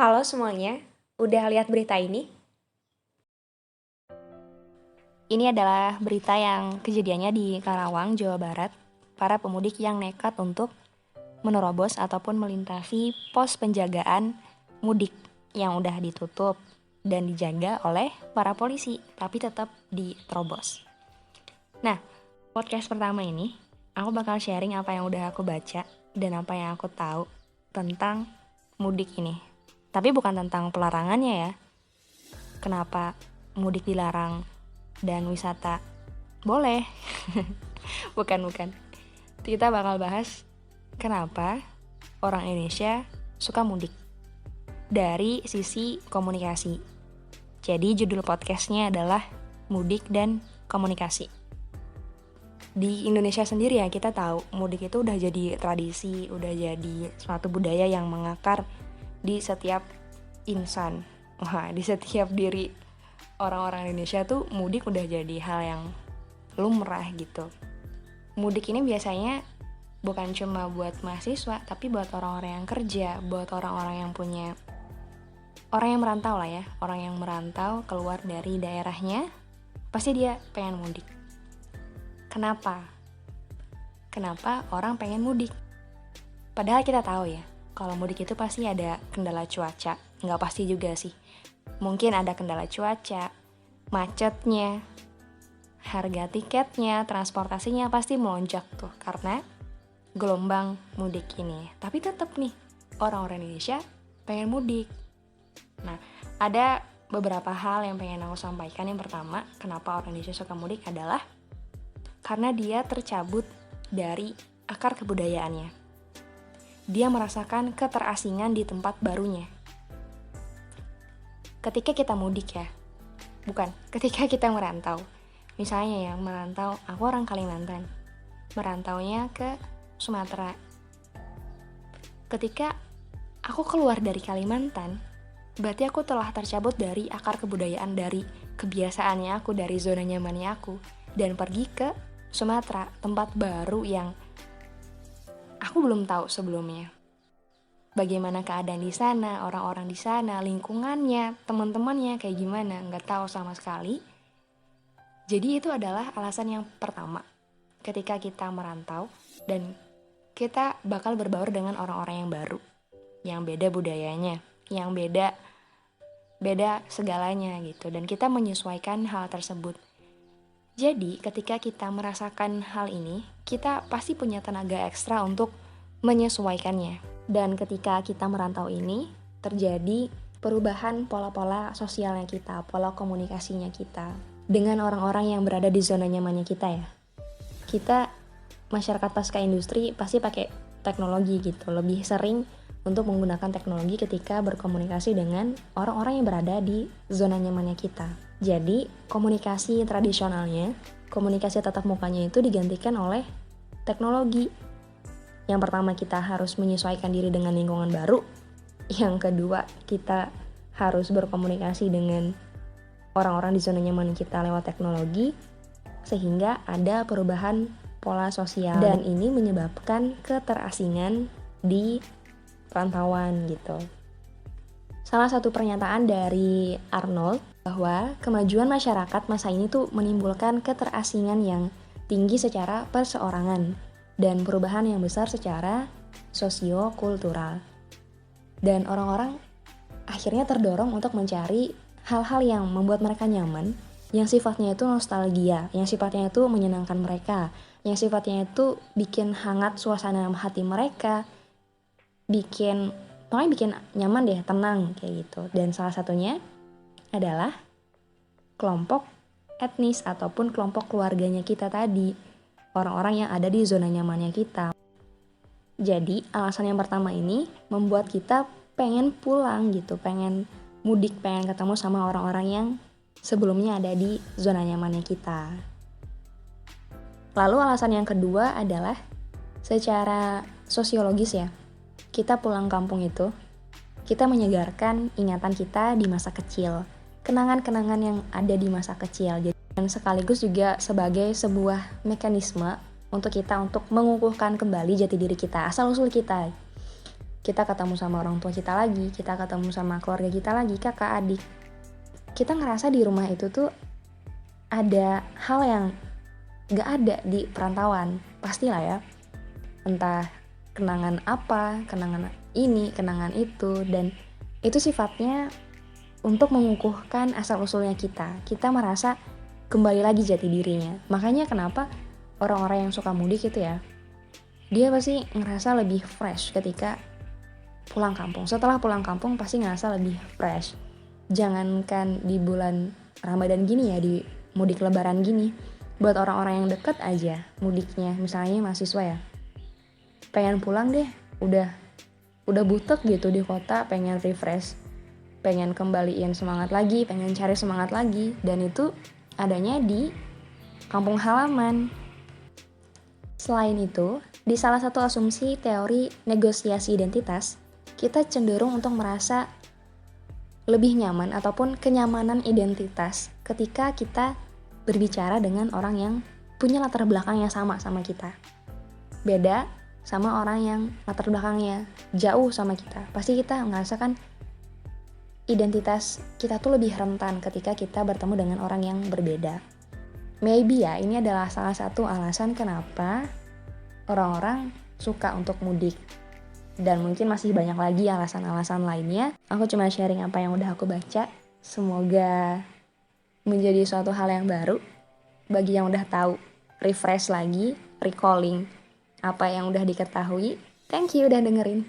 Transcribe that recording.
Halo semuanya, udah lihat berita ini? Ini adalah berita yang kejadiannya di Karawang, Jawa Barat. Para pemudik yang nekat untuk menerobos ataupun melintasi pos penjagaan mudik yang udah ditutup dan dijaga oleh para polisi, tapi tetap diterobos. Nah, podcast pertama ini, aku bakal sharing apa yang udah aku baca dan apa yang aku tahu tentang mudik ini. Tapi bukan tentang pelarangannya ya. Kenapa mudik dilarang dan wisata boleh? Bukan. Kita bakal bahas kenapa orang Indonesia suka mudik dari sisi komunikasi. Jadi judul podcastnya adalah Mudik dan Komunikasi. Di Indonesia sendiri ya, kita tahu mudik itu udah jadi tradisi, udah jadi suatu budaya yang mengakar di setiap insan. Wah, di setiap diri orang-orang Indonesia tuh mudik udah jadi hal yang lumrah gitu. Mudik ini biasanya bukan cuma buat mahasiswa, tapi buat orang-orang yang kerja, buat orang-orang yang punya, orang yang merantau lah ya, orang yang merantau keluar dari daerahnya, pasti dia pengen mudik. Kenapa orang pengen mudik? Padahal kita tahu ya, kalau mudik itu pasti ada kendala cuaca. Nggak pasti juga sih. Mungkin ada kendala cuaca, macetnya, harga tiketnya, transportasinya pasti melonjak tuh karena gelombang mudik ini. Tapi tetap nih, orang-orang Indonesia pengen mudik. Nah, ada beberapa hal yang pengen aku sampaikan. Yang pertama, kenapa orang Indonesia suka mudik adalah karena dia tercabut dari akar kebudayaannya. Dia merasakan keterasingan di tempat barunya. Ketika kita mudik ya, ketika kita merantau. Misalnya ya, merantau, aku orang Kalimantan, merantaunya ke Sumatera. Ketika aku keluar dari Kalimantan, berarti aku telah tercabut dari akar kebudayaan, dari kebiasaannya aku, dari zona nyamannya aku, dan pergi ke Sumatera, tempat baru yang aku belum tahu sebelumnya. Bagaimana keadaan di sana, orang-orang di sana, lingkungannya, teman-temannya kayak gimana, nggak tahu sama sekali. Jadi itu adalah alasan yang pertama. Ketika kita merantau dan kita bakal berbaur dengan orang-orang yang baru, yang beda budayanya, yang beda segalanya gitu, dan kita menyesuaikan hal tersebut. Jadi ketika kita merasakan hal ini, kita pasti punya tenaga ekstra untuk menyesuaikannya. Dan ketika kita merantau ini, terjadi perubahan pola-pola sosialnya kita, pola komunikasinya kita dengan orang-orang yang berada di zona nyamannya kita ya. Kita, masyarakat pasca industri, pasti pakai teknologi gitu, lebih sering untuk menggunakan teknologi ketika berkomunikasi dengan orang-orang yang berada di zona nyamannya kita. Jadi, komunikasi tradisionalnya, komunikasi tatap mukanya itu digantikan oleh teknologi. Yang pertama, kita harus menyesuaikan diri dengan lingkungan baru. Yang kedua, kita harus berkomunikasi dengan orang-orang di zona nyaman kita lewat teknologi, sehingga ada perubahan pola sosial. Dan ini menyebabkan keterasingan di perantauan gitu. Salah satu pernyataan dari Arnold bahwa kemajuan masyarakat masa ini tuh menimbulkan keterasingan yang tinggi secara perseorangan dan perubahan yang besar secara sosio-kultural. Dan orang-orang akhirnya terdorong untuk mencari hal-hal yang membuat mereka nyaman, yang sifatnya itu nostalgia, yang sifatnya itu menyenangkan mereka, yang sifatnya itu bikin hangat suasana hati mereka, bikin nyaman deh, tenang kayak gitu. Dan salah satunya adalah kelompok etnis ataupun kelompok keluarganya kita tadi, orang-orang yang ada di zona nyamannya kita. Jadi alasan yang pertama ini membuat kita pengen pulang gitu, pengen mudik, pengen ketemu sama orang-orang yang sebelumnya ada di zona nyamannya kita. Lalu alasan yang kedua adalah secara sosiologis ya. Kita pulang kampung itu, kita menyegarkan ingatan kita di masa kecil, kenangan-kenangan yang ada di masa kecil, dan sekaligus juga sebagai sebuah mekanisme untuk kita untuk mengukuhkan kembali jati diri kita, asal-usul kita. kita ketemu sama orang tua kita lagi, kita ketemu sama keluarga kita lagi, kakak, adik. Kita ngerasa di rumah itu tuh ada hal yang gak ada di perantauan. Pastilah ya, entah kenangan apa, kenangan ini, kenangan itu, dan itu sifatnya untuk mengukuhkan asal-usulnya kita. Kita merasa kembali lagi jati dirinya. Makanya kenapa orang-orang yang suka mudik itu ya, dia pasti ngerasa lebih fresh ketika pulang kampung. Setelah pulang kampung pasti ngerasa lebih fresh. Jangankan di bulan Ramadan gini ya, di mudik lebaran gini, buat orang-orang yang deket aja mudiknya, misalnya mahasiswa ya, pengen pulang deh, udah butek gitu di kota, pengen refresh, pengen kembaliin semangat lagi, pengen cari semangat lagi, dan itu adanya di kampung halaman. Selain itu, di salah satu asumsi teori negosiasi identitas, kita cenderung untuk merasa lebih nyaman ataupun kenyamanan identitas ketika kita berbicara dengan orang yang punya latar belakang yang sama kita. Beda sama orang yang latar belakangnya jauh sama kita. Pasti kita merasakan identitas kita tuh lebih rentan ketika kita bertemu dengan orang yang berbeda. Maybe ya, ini adalah salah satu alasan kenapa orang-orang suka untuk mudik. Dan mungkin masih banyak lagi alasan-alasan lainnya. Aku cuma sharing apa yang udah aku baca. Semoga menjadi suatu hal yang baru bagi yang udah tahu, refresh lagi, recalling apa yang udah diketahui. Thank you udah dengerin.